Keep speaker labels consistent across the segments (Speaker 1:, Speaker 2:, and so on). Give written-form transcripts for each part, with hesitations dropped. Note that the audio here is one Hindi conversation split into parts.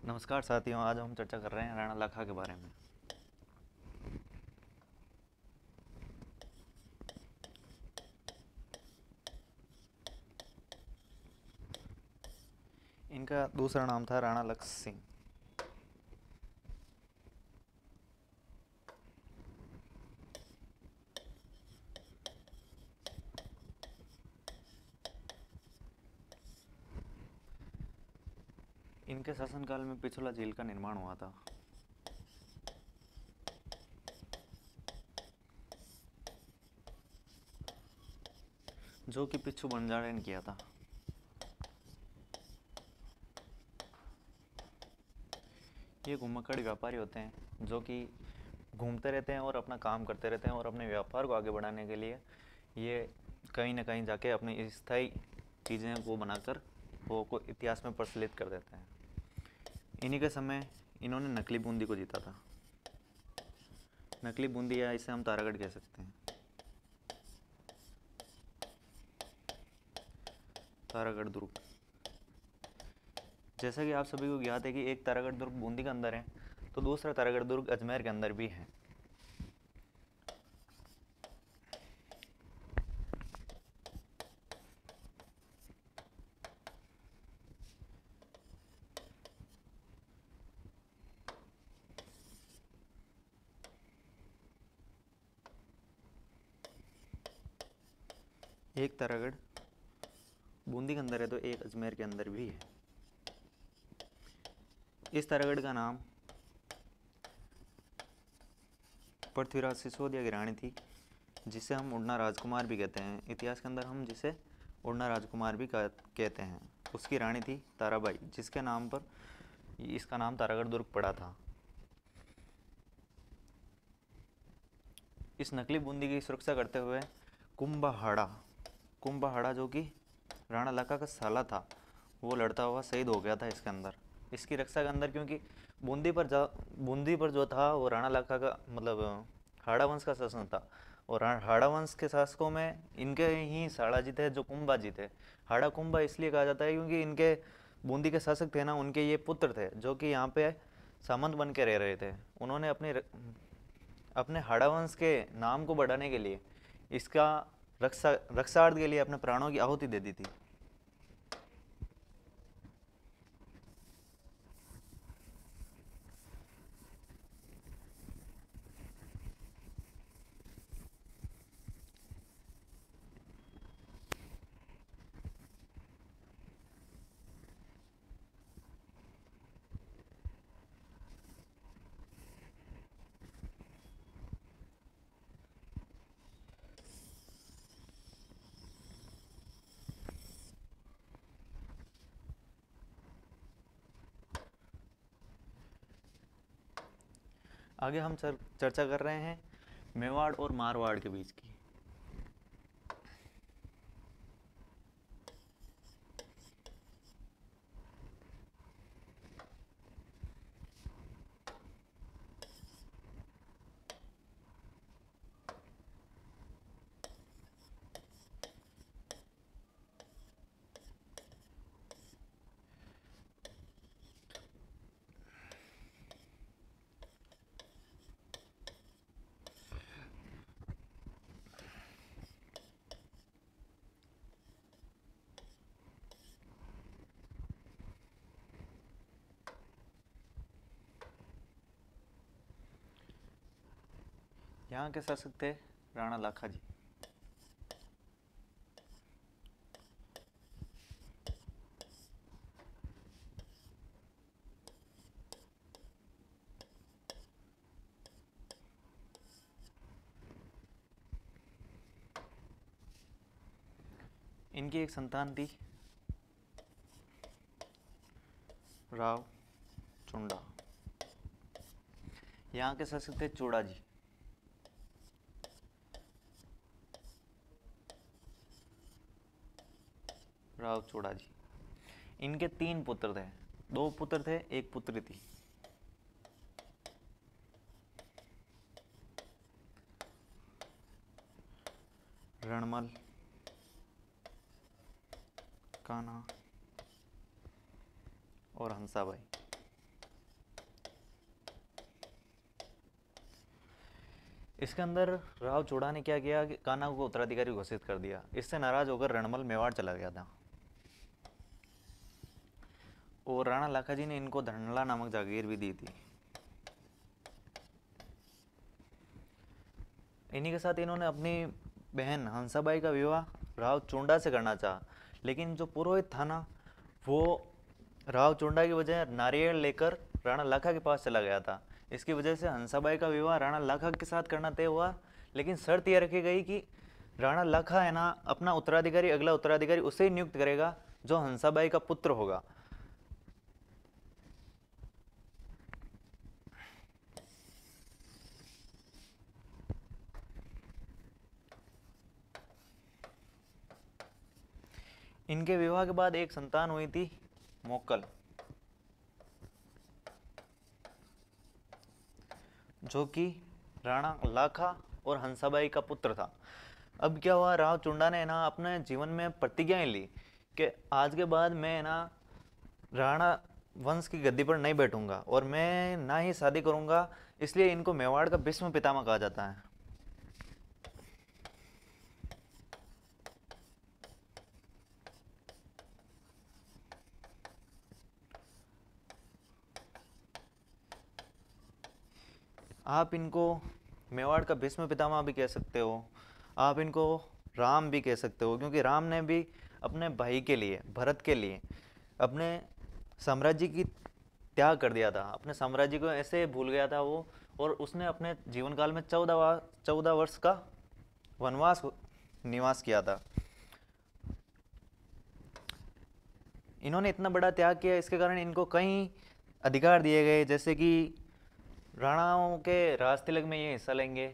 Speaker 1: नमस्कार साथियों, आज हम चर्चा कर रहे हैं राणा लाखा के बारे में। इनका दूसरा नाम था राणा लक्ष्य सिंह। इनके शासनकाल में पिछोला झील का निर्माण हुआ था। जो कि पिच्छू बंजारे ने किया था। ये घुमक्कड़ व्यापारी होते हैं जो कि घूमते रहते हैं और अपना काम करते रहते हैं और अपने व्यापार को आगे बढ़ाने के लिए ये कहीं ना कहीं जाके अपनी स्थायी चीज़ें को बनाकर वो को इतिहास में प्रचलित कर देते हैं। इन्हीं के समय इन्होंने नकली बूंदी को जीता था। नकली बूंदी या इसे हम तारागढ़ कह सकते हैं। तारागढ़ दुर्ग, जैसा कि आप सभी को ज्ञात है कि एक तारागढ़ दुर्ग बूंदी के अंदर है तो दूसरा तारागढ़ दुर्ग अजमेर के अंदर भी है। एक तारागढ़ बूंदी के अंदर है तो एक अजमेर के अंदर भी है। इस तारागढ़ का नाम पृथ्वीराज सिसोदिया की रानी थी, जिसे हम उड़ना राजकुमार भी कहते हैं। इतिहास के अंदर हम जिसे उड़ना राजकुमार भी कहते हैं। उसकी रानी थी ताराबाई, जिसके नाम पर इसका नाम तारागढ़ दुर्ग पड़ा था। इस नकली बूंदी की सुरक्षा करते हुए कुंभहाड़ा कुंभहाड़ा जो कि राणा लखा का साला था, वो लड़ता हुआ शहीद हो गया था इसके अंदर, इसकी रक्षा के अंदर। क्योंकि बूंदी पर जो था वो राणा लखा का मतलब हाड़ा वंश का शासन था। और हाड़ा वंश के शासकों में इनके ही साड़ा जी थे जो कुंभा जी थे। हाड़ा कुंभा इसलिए कहा जाता है क्योंकि इनके बूंदी के शासक थे ना, उनके ये पुत्र थे जो कि यहाँ पे सामंत बन के रह रहे थे। उन्होंने अपने हाड़ा वंश के नाम को बढ़ाने के लिए इसका रक्षार्थ के लिए अपने प्राणों की आहुति दे दी थी। आगे हम चर्चा कर रहे हैं मेवाड़ और मारवाड़ के बीच की। यहाँ के शासक थे राणा लाखा जी। इनकी एक संतान थी राव चुंडा। यहाँ के शासक थे चूड़ा जी। राव चूड़ा जी। इनके 3 पुत्र थे, 2 पुत्र थे, 1 पुत्री थी। रणमल, कान्हा और हंसाबाई। इसके अंदर राव चूड़ा ने क्या किया कि कान्हा को उत्तराधिकारी घोषित कर दिया। इससे नाराज होकर रणमल मेवाड़ चला गया था और राणा लाखाजी ने इनको धनला नामक जागीर भी दी थी। इन्हीं के साथ इन्होंने अपनी बहन हंसाबाई का विवाह राव चुंडा से करना चाहा, लेकिन जो पुरोहित था ना, वो राव चुंडा की वजह नारियल लेकर राणा लाखा के पास चला गया था। इसकी वजह से हंसाबाई का विवाह राणा लाखा के साथ करना तय हुआ, लेकिन शर्त यह रखी गई कि राणा लाखा है ना अपना उत्तराधिकारी, अगला उत्तराधिकारी उसे ही नियुक्त करेगा जो हंसाबाई का पुत्र होगा। इनके विवाह के बाद एक संतान हुई थी, मोक्कल, जो कि राणा लाखा और हंसाबाई का पुत्र था। अब क्या हुआ, राव चुंडा ने ना अपने जीवन में प्रतिज्ञाएं ली कि आज के बाद मैं ना राणा वंश की गद्दी पर नहीं बैठूंगा और मैं ना ही शादी करूंगा। इसलिए इनको मेवाड़ का भीष्म पितामह कहा जाता है। आप इनको मेवाड़ का भीष्म पितामह भी कह सकते हो, आप इनको राम भी कह सकते हो, क्योंकि राम ने भी अपने भाई के लिए, भरत के लिए, अपने साम्राज्य की त्याग कर दिया था। अपने साम्राज्य को ऐसे भूल गया था वो, और उसने अपने जीवन काल में 14 वर्ष का वनवास निवास किया था। इन्होंने इतना बड़ा त्याग किया, इसके कारण इनको कई अधिकार दिए गए, जैसे कि राणाओं के राज तिलक में ये हिस्सा लेंगे,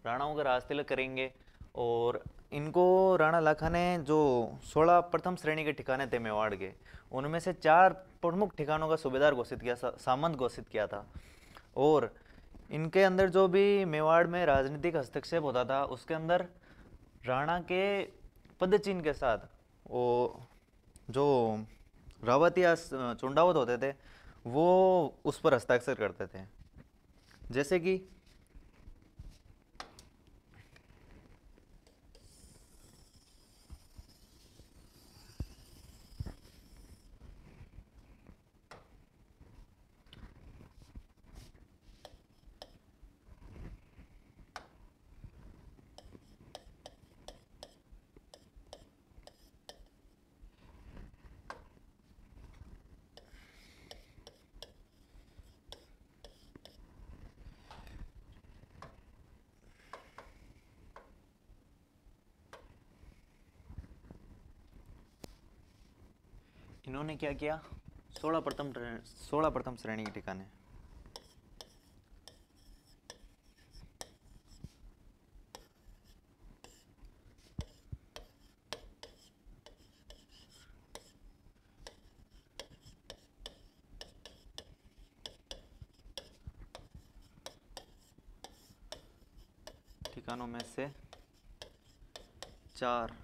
Speaker 1: राणाओं का राज तिलक करेंगे। और इनको राणा लाखा ने जो 16 प्रथम श्रेणी के ठिकाने थे मेवाड़ के, उनमें से 4 प्रमुख ठिकानों का सूबेदार घोषित किया, सामंत घोषित किया था। और इनके अंदर जो भी मेवाड़ में राजनीतिक हस्तक्षेप होता था, उसके अंदर राणा के पदचिन्ह के साथ वो जो रावत या चुंडावत होते थे, वो उस पर हस्ताक्षर करते थे। जैसे कि इन्होंने क्या किया, 16 प्रथम श्रेणी के ठिकाने, ठिकानों में से 4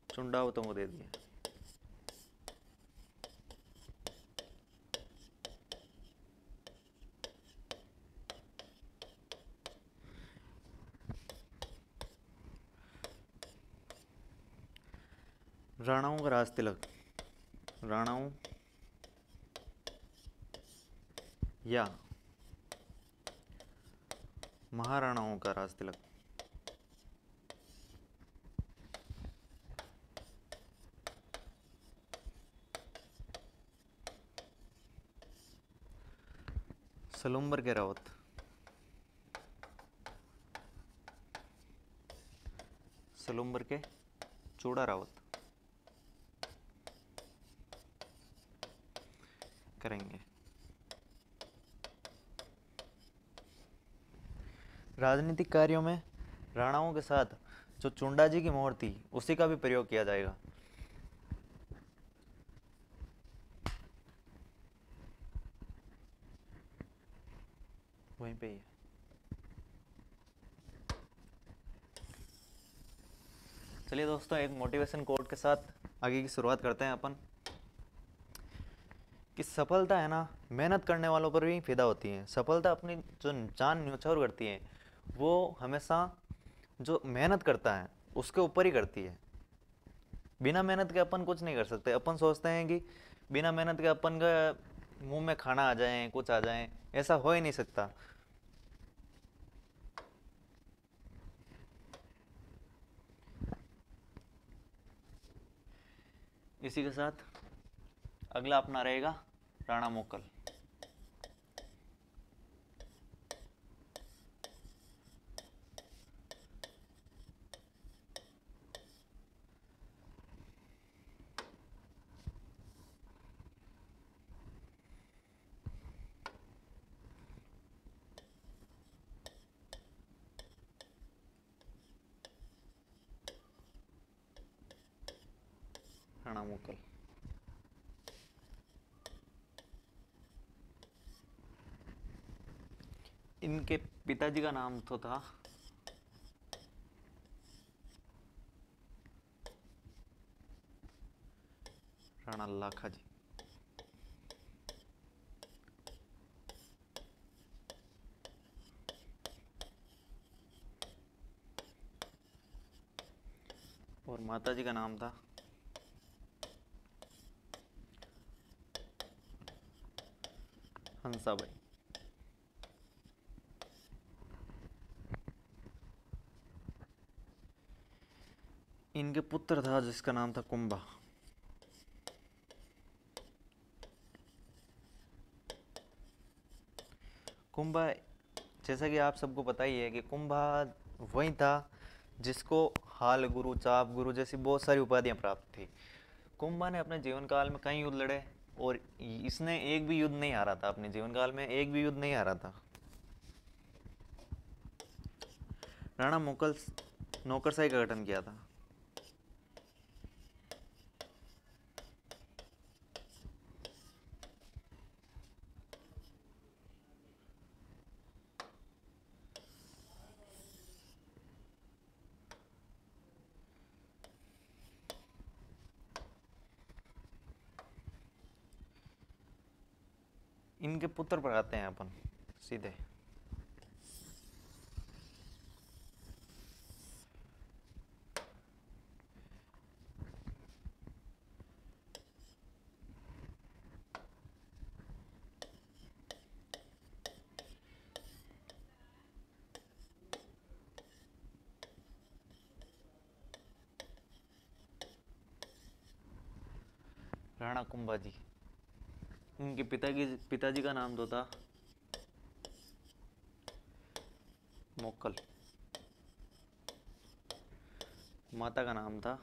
Speaker 1: चुंडावतों को दे दिए। राणाओं का राज तिलक, राणाओं या महाराणाओं का राज तिलक, सलूम्बर के रावत, सलूम्बर के चूड़ा रावत करेंगे। राजनीतिक कार्यों में राणाओं के साथ जो चुंडा जी की मोहर थी, उसी का भी प्रयोग किया जाएगा। वहीं पे ही है। चलिए दोस्तों, एक मोटिवेशन कोट के साथ आगे की शुरुआत करते हैं अपन कि सफलता है ना, मेहनत करने वालों पर भी फिदा होती है। सफलता अपनी जो जान न्योछावर करती है वो हमेशा जो मेहनत करता है उसके ऊपर ही करती है। बिना मेहनत के अपन कुछ नहीं कर सकते। अपन सोचते हैं कि बिना मेहनत के अपन का मुंह में खाना आ जाए, कुछ आ जाए, ऐसा हो ही नहीं सकता। इसी के साथ अगला अपना रहेगा राणा मोकल। राणा मोकल। इनके पिताजी का नाम तो था राणा लाखाजी। और माताजी का नाम था हंसाबाई। इनके पुत्र था जिसका नाम था कुंभा। कुंभा, जैसा कि आप सबको पता ही है कि कुंभा वही था जिसको हाल गुरु, चाप गुरु जैसी बहुत सारी उपाधियां प्राप्त थी। कुंभा ने अपने जीवन काल में कई युद्ध लड़े और इसने एक भी युद्ध नहीं हारा था। अपने जीवन काल में एक भी युद्ध नहीं हारा था। राणा मोकल नौकरशाही का गठन किया था। इनके पुत्र पर आते हैं अपन सीधे। राणा कुंभाजी। इनके पिताजी का नाम तो था मोकल। माता का नाम था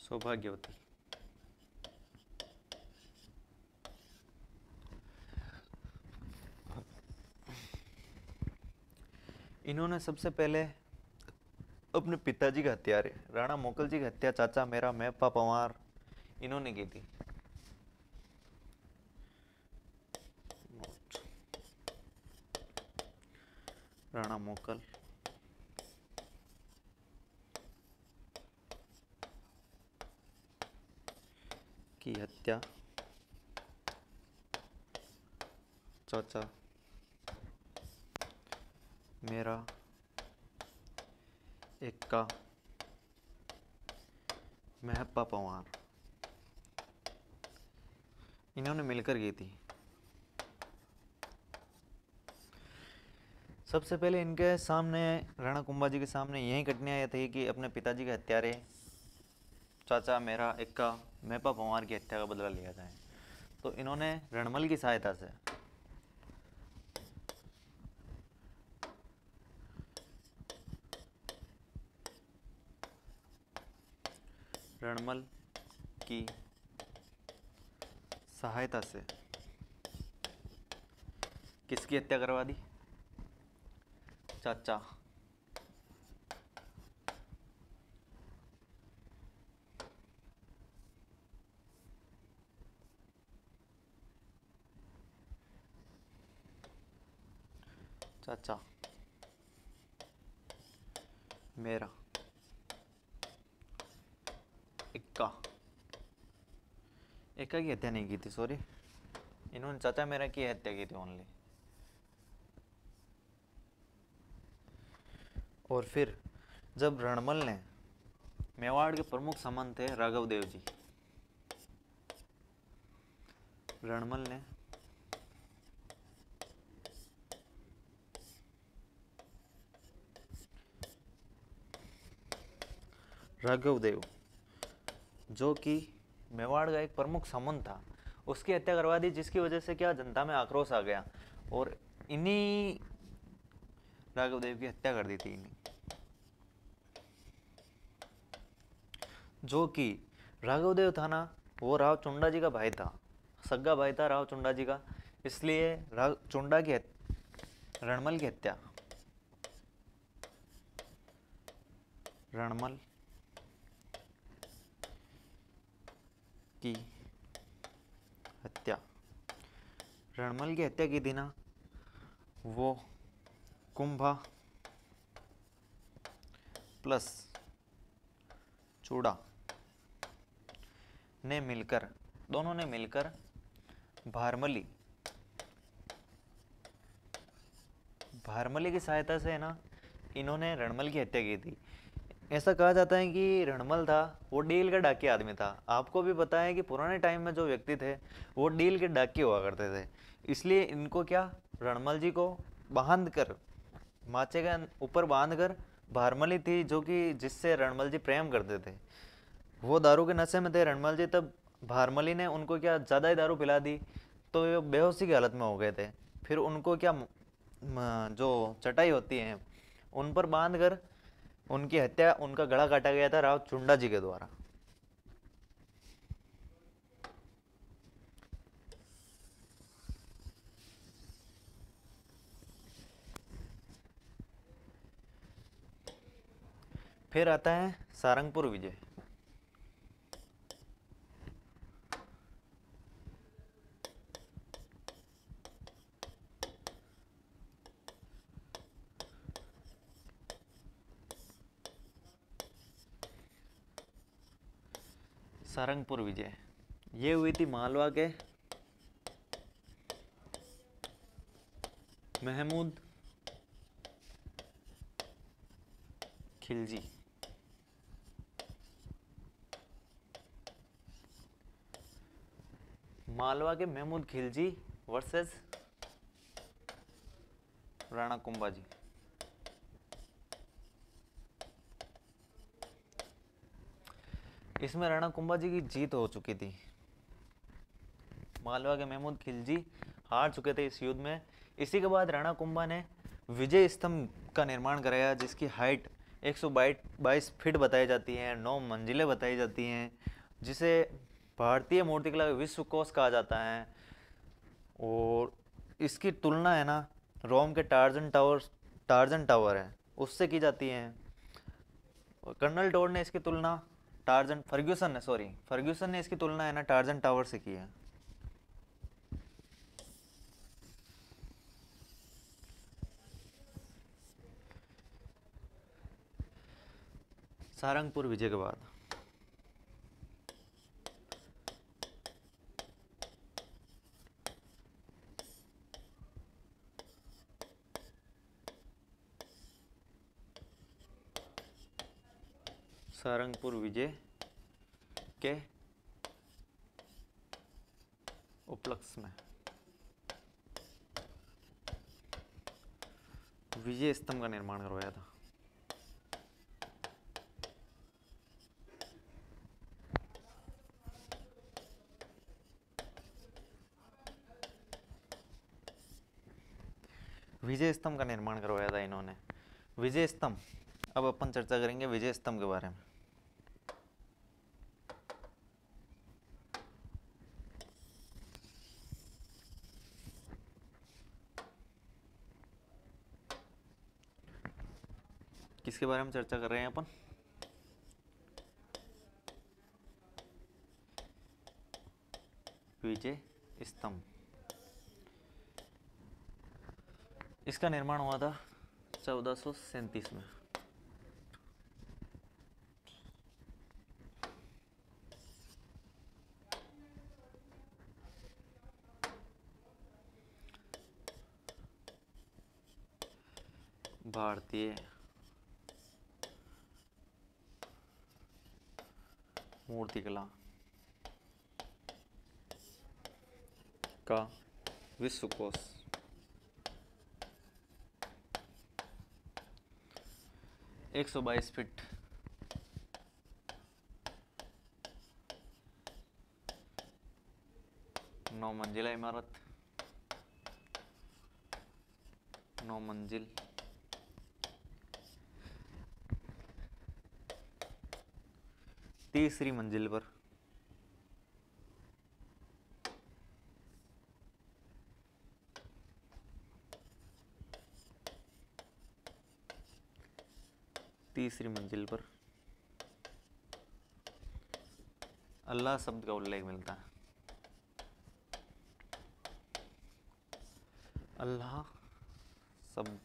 Speaker 1: सौभाग्यवती। इन्होंने सबसे पहले अपने पिताजी की हत्या, राणा मोकल जी की हत्या चाचा मेरा मेप्पा पंवार इन्होंने की थी। राणा मोकल की हत्या चाचा मेरा एक्का मेहप्पा पंवार इन्होंने मिलकर की थी। सबसे पहले इनके सामने, राणा कुंभाजी के सामने यही घटनाएं थी कि अपने पिताजी के हत्यारे चाचा मेरा एक्का मेहप्पा पंवार की हत्या का बदला लिया जाए। तो इन्होंने रणमल की सहायता से रणमल की सहायता से किसकी हत्या करवा दी? चाचा चाचा मेरा इक्का, इक्का की हत्या नहीं की थी, सॉरी, इन्होंने चाचा मेरा की हत्या की थी ओनली। और फिर जब रणमल ने, मेवाड़ के प्रमुख सामंत थे राघव देव जी, रणमल ने राघव देव जो कि मेवाड़ का एक प्रमुख सामंत था, उसकी हत्या करवा दी, जिसकी वजह से क्या जनता में आक्रोश आ गया और इन्हीं राघव देव की हत्या कर दी थी इन्हीं। जो कि राघव देव था ना, वो राव चुंडा जी का भाई था, सगा भाई था राव चुंडा जी का, इसलिए राव चुंडा की रणमल की हत्या, रणमल की हत्या, रणमल की हत्या की थी ना, वो कुंभा प्लस चूड़ा ने मिलकर, दोनों ने मिलकर भारमली, भारमली की सहायता से ना इन्होंने रणमल की हत्या की थी। ऐसा कहा जाता है कि रणमल था वो डील का डाकिया आदमी था। आपको भी पता है कि पुराने टाइम में जो व्यक्ति थे वो डील के डाकिये हुआ करते थे, इसलिए इनको क्या, रणमल जी को बांध कर, माचे के ऊपर बांध कर, भारमली थी जो कि जिससे रणमल जी प्रेम करते थे, वो दारू के नशे में थे रणमल जी, तब भारमली ने उनको क्या ज़्यादा ही दारू पिला दी, तो ये बेहोशी की हालत में हो गए थे। फिर उनको क्या जो चटाई होती है उन पर बांध कर उनकी हत्या, उनका गला काटा गया था राव चुंडा जी के द्वारा। फिर आता है सारंगपुर विजय। सारंगपुर विजय ये हुई थी मालवा के महमूद खिलजी, मालवा के महमूद खिलजी वर्सेस राणा कुंभा जी। इसमें राणा कुंभा जी की जीत हो चुकी थी, मालवा के महमूद खिलजी हार चुके थे इस युद्ध में। इसी के बाद राणा कुंभा ने विजय स्तंभ का निर्माण कराया, जिसकी हाइट 122 फीट बताई जाती है, 9 मंजिलें बताई जाती हैं, जिसे भारतीय मूर्तिकला का विश्व कोश कहा जाता है। और इसकी तुलना है ना रोम के टार्जन टावर है उससे की जाती है। और कर्नल टोड ने इसकी तुलना फर्ग्यूसन ने इसकी तुलना है ना टार्जन टावर से की है। सारंगपुर विजय के बाद सारंगपुर विजय के उपलक्ष्य में विजय स्तंभ का निर्माण करवाया था। विजय स्तंभ का निर्माण करवाया था इन्होंने। विजय स्तंभ, अब अपन चर्चा करेंगे विजय स्तंभ के बारे में। किसके बारे में चर्चा कर रहे हैं अपन? विजय स्तंभ। इसका निर्माण हुआ था 1437 में। भारतीय मूर्तिकला का विश्वकोश 122 फीट 9 मंजिला इमारत, 9 मंजिल, तीसरी मंजिल पर अल्लाह शब्द का उल्लेख मिलता है। अल्लाह शब्द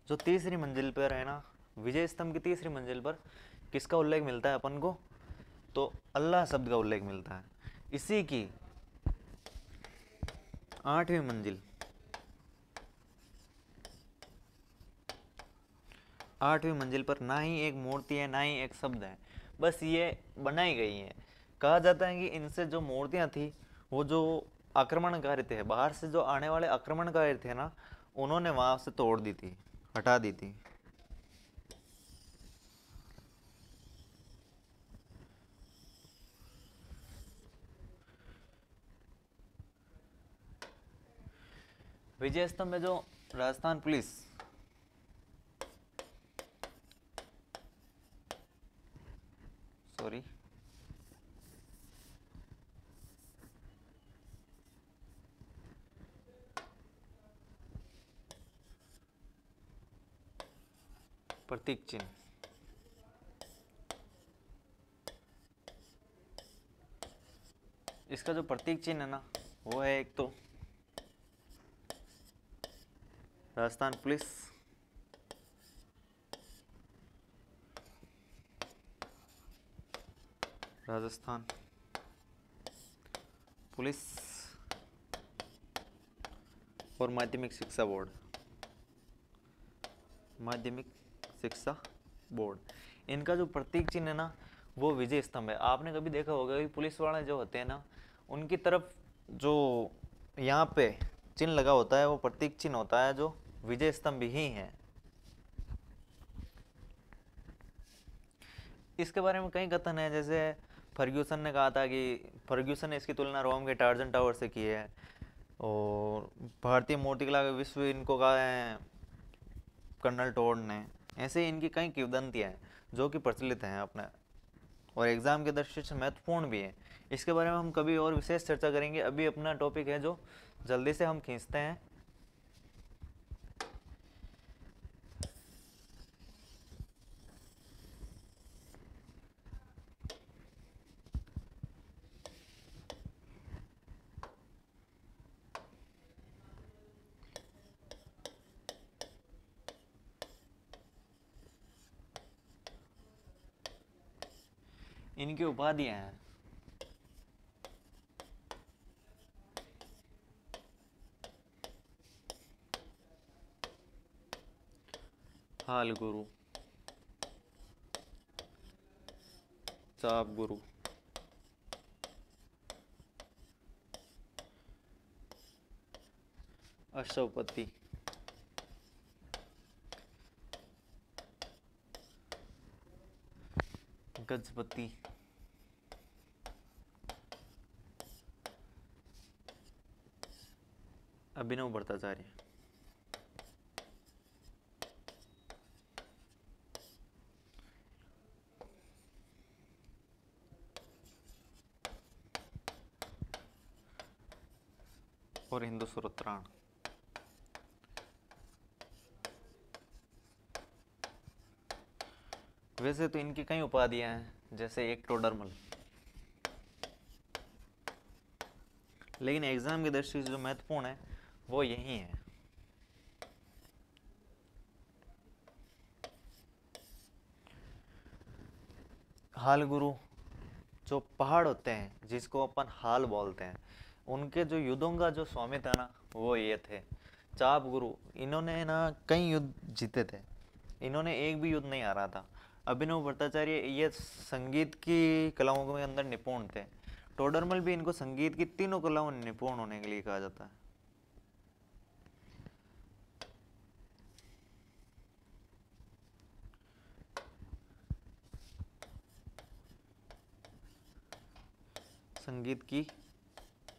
Speaker 1: जो तीसरी मंजिल पर है ना, विजय स्तंभ की तीसरी मंजिल पर किसका उल्लेख मिलता है अपन को? तो अल्लाह शब्द का उल्लेख मिलता है। इसी की 8वीं मंजिल, 8वीं मंजिल पर ना ही एक मूर्ति है ना ही एक शब्द है, बस ये बनाई गई है। कहा जाता है कि इनसे जो मूर्तियां थी वो जो आक्रमणकारी थे, बाहर से जो आने वाले आक्रमणकारी थे ना, उन्होंने वहां से तोड़ दी थी, हटा दी थी। विजय स्तंभ में जो राजस्थान पुलिस सॉरी प्रतीक चिन्ह, इसका जो प्रतीक चिन्ह है ना, वो है एक तो राजस्थान पुलिस, राजस्थान पुलिस और माध्यमिक शिक्षा बोर्ड, माध्यमिक शिक्षा बोर्ड, इनका जो प्रतीक चिन्ह है ना, वो विजय स्तंभ है। आपने कभी देखा होगा कि पुलिस वाले जो होते हैं ना, उनकी तरफ जो यहाँ पे चिन्ह लगा होता है, वो प्रतीक चिन्ह होता है जो विजय स्तंभ ही है। इसके बारे में कई कथन है, जैसे फर्ग्यूसन ने कहा था कि फर्ग्यूसन ने इसकी तुलना रोम के टार्जन टावर से की है, और भारतीय मूर्तिकला का विश्व इनको कहा है कर्नल टोड ने। ऐसे इनकी कई किंवदंतियां हैं जो कि प्रचलित हैं अपने, और एग्जाम के दृष्टि से महत्वपूर्ण भी है। इसके बारे में हम कभी और विशेष चर्चा करेंगे। अभी अपना टॉपिक है जो जल्दी से हम खींचते हैं। इनकी उपाधियां हैं। हाल गुरु, चाप गुरु, अश्वपति, गजपति, अभिनव भट्टाचार्य, और हिंदू सूत्रोत्तरायण। वैसे तो इनकी कई उपाधियां हैं, जैसे एक्टोडर्मल, लेकिन एग्जाम की दृष्टि से जो महत्वपूर्ण है वो यही है। हाल गुरु, जो पहाड़ होते हैं जिसको अपन हाल बोलते हैं, उनके जो युद्धों का जो स्वामी था ना वो ये थे चाप गुरु। इन्होंने ना कई युद्ध जीते थे, इन्होंने एक भी युद्ध नहीं हारा था। अभिनव भट्टाचार्य ये संगीत की कलाओं के अंदर निपुण थे। टोडरमल भी इनको संगीत की तीनों कलाओं में निपुण होने के लिए कहा जाता है। संगीत की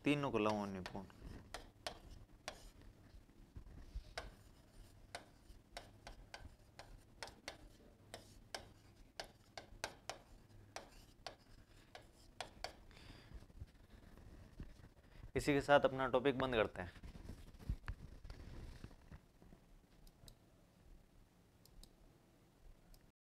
Speaker 1: तीनों कलाओं में निपुण। इसी के साथ अपना टॉपिक बंद करते हैं।